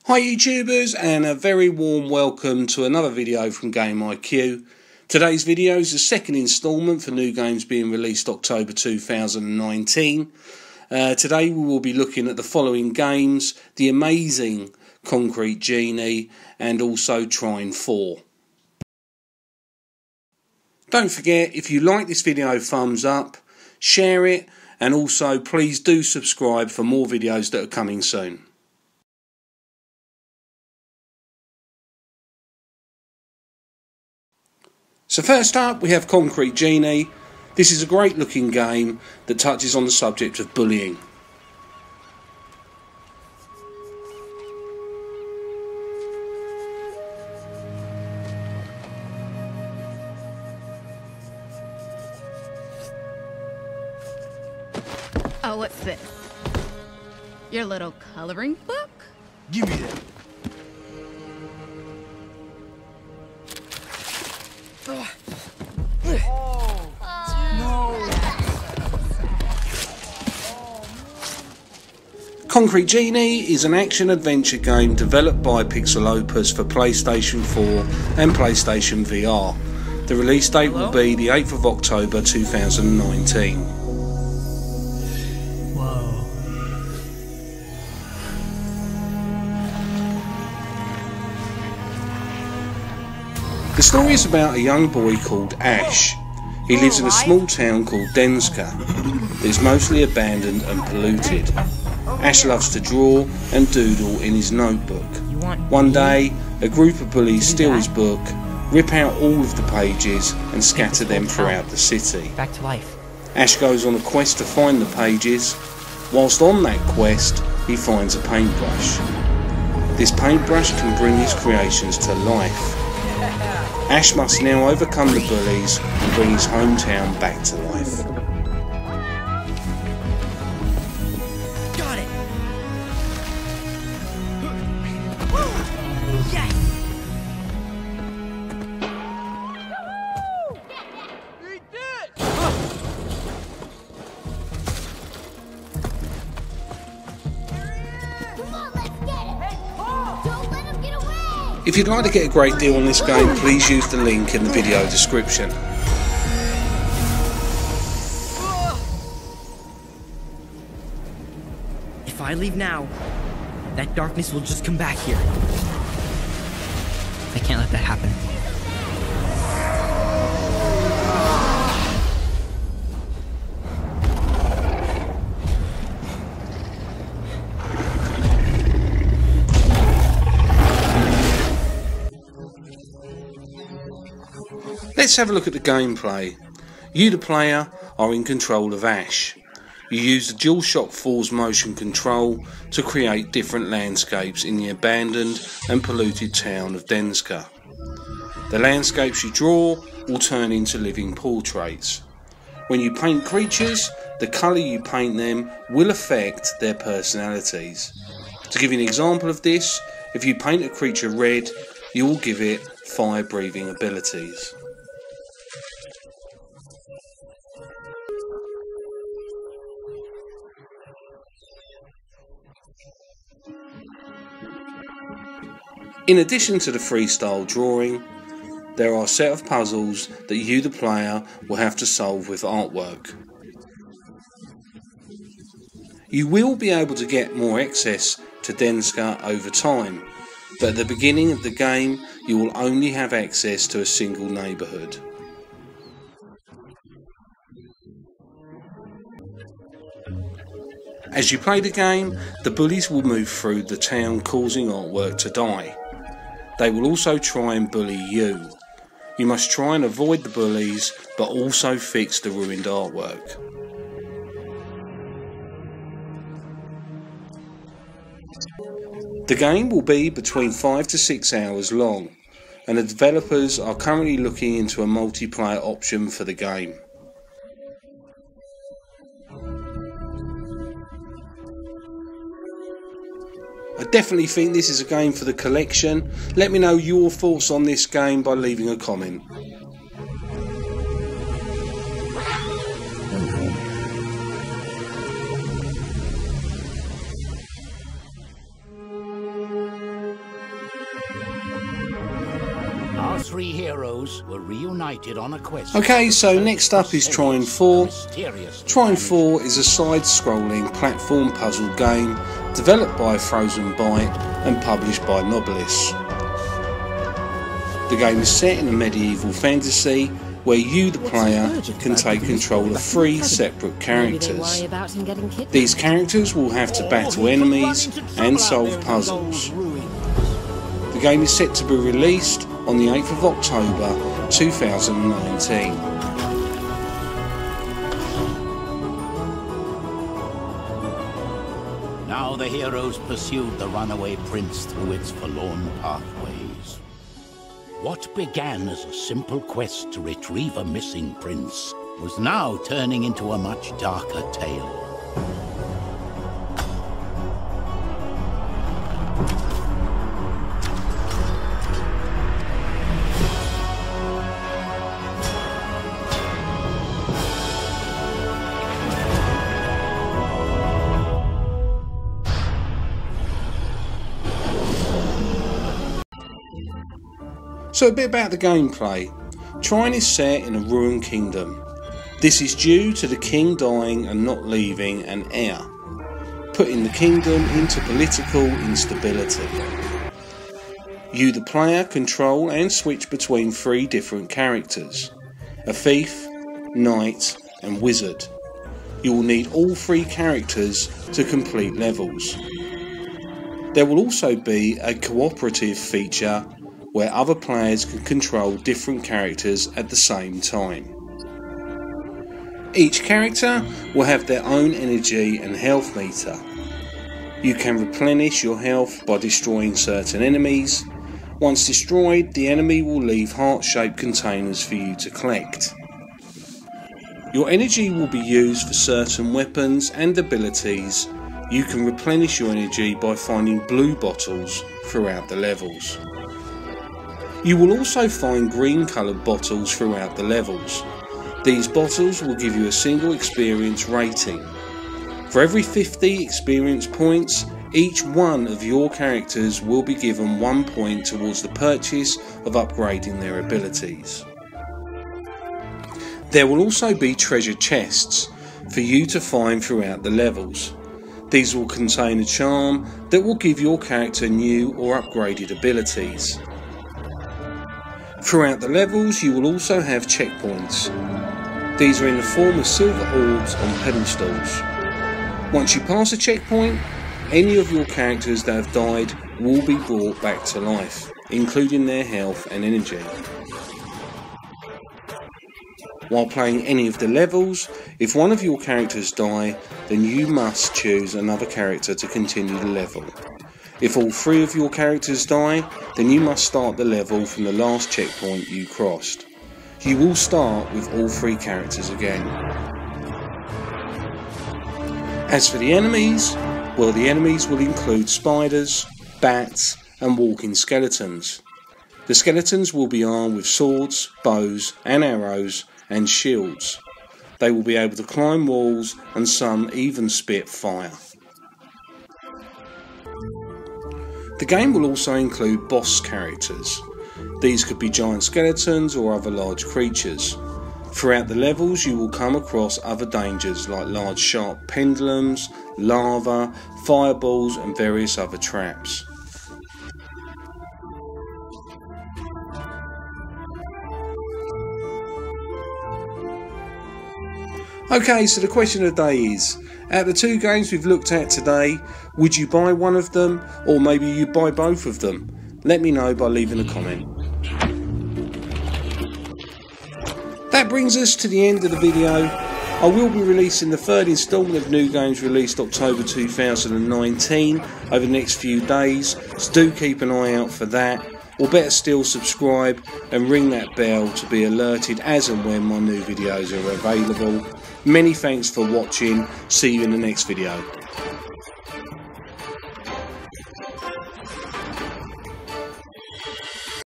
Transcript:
Hi YouTubers, and a very warm welcome to another video from Game IQ. Today's video is the second instalment for new games being released October 2019. Today we will be looking at the following games: the amazing Concrete Genie and also Trine 4. Don't forget, if you like this video, thumbs up, share it, and also please do subscribe for more videos that are coming soon. So first up we have Concrete Genie. This is a great looking game that touches on the subject of bullying. Oh, what's this? Your little coloring book? Give me that. Concrete Genie is an action-adventure game developed by Pixel Opus for PlayStation 4 and PlayStation VR. The release date will be the 8th of October 2019. Whoa. The story is about a young boy called Ash. He lives in a small town called Denska that is mostly abandoned and polluted. Ash loves to draw and doodle in his notebook. One day, a group of bullies steal his book, rip out all of the pages and scatter them throughout the city. Back to life. Ash goes on a quest to find the pages. Whilst on that quest, he finds a paintbrush. This paintbrush can bring his creations to life. Ash must now overcome the bullies and bring his hometown back to life. Got it. Yes. Eat this. Come on, let's get it! Don't let him get away! If you'd like to get a great deal on this game, please use the link in the video description. If I leave now, that darkness will just come back here. I can't let that happen. Let's have a look at the gameplay. You, the player, are in control of Ash. You use the DualShock 4's motion control to create different landscapes in the abandoned and polluted town of Denska. The landscapes you draw will turn into living portraits. When you paint creatures, the colour you paint them will affect their personalities. To give you an example of this, if you paint a creature red, you will give it fire-breathing abilities. In addition to the freestyle drawing, there are a set of puzzles that you, the player, will have to solve with artwork. You will be able to get more access to Denska over time, but at the beginning of the game you will only have access to a single neighbourhood. As you play the game, the bullies will move through the town causing artwork to die. They will also try and bully you. You must try and avoid the bullies, but also fix the ruined artwork. The game will be between 5 to 6 hours long, and the developers are currently looking into a multiplayer option for the game. I definitely think this is a game for the collection. Let me know your thoughts on this game by leaving a comment. three heroes were reunited on a quest. Okay, so next up is Trine 4. Trine 4 is a side-scrolling platform puzzle game developed by Frozen Byte and published by Nobilis. The game is set in a medieval fantasy where you, the player, can take control of 3 separate characters. These characters will have to battle enemies and solve puzzles. The game is set to be released on the 8th of October 2019. Now the heroes pursued the runaway prince through its forlorn pathways. What began as a simple quest to retrieve a missing prince was now turning into a much darker tale. So a bit about the gameplay. Trine is set in a ruined kingdom. This is due to the king dying and not leaving an heir, putting the kingdom into political instability. You, the player, control and switch between 3 different characters: a thief, knight and wizard. You will need all 3 characters to complete levels. There will also be a cooperative feature where other players can control different characters at the same time. Each character will have their own energy and health meter. You can replenish your health by destroying certain enemies. Once destroyed, the enemy will leave heart-shaped containers for you to collect. Your energy will be used for certain weapons and abilities. You can replenish your energy by finding blue bottles throughout the levels. You will also find green coloured bottles throughout the levels. These bottles will give you a single experience rating. For every 50 experience points, each one of your characters will be given 1 point towards the purchase of upgrading their abilities. There will also be treasure chests for you to find throughout the levels. These will contain a charm that will give your character new or upgraded abilities. Throughout the levels you will also have checkpoints. These are in the form of silver orbs on pedestals. Once you pass a checkpoint, any of your characters that have died will be brought back to life, including their health and energy. While playing any of the levels, if one of your characters die, then you must choose another character to continue the level. If all 3 of your characters die, then you must start the level from the last checkpoint you crossed. You will start with all 3 characters again. As for the enemies, well, the enemies will include spiders, bats and walking skeletons. The skeletons will be armed with swords, bows and arrows and shields. They will be able to climb walls and some even spit fire. The game will also include boss characters. These could be giant skeletons or other large creatures. Throughout the levels you will come across other dangers like large sharp pendulums, lava, fireballs and various other traps. Okay, so the question of the day is, out of the 2 games we've looked at today, would you buy one of them, or maybe you buy both of them? Let me know by leaving a comment. That brings us to the end of the video. I will be releasing the 3rd instalment of new games released October 2019 over the next few days, so do keep an eye out for that, or better still subscribe and ring that bell to be alerted as and when my new videos are available. Many thanks for watching, see you in the next video.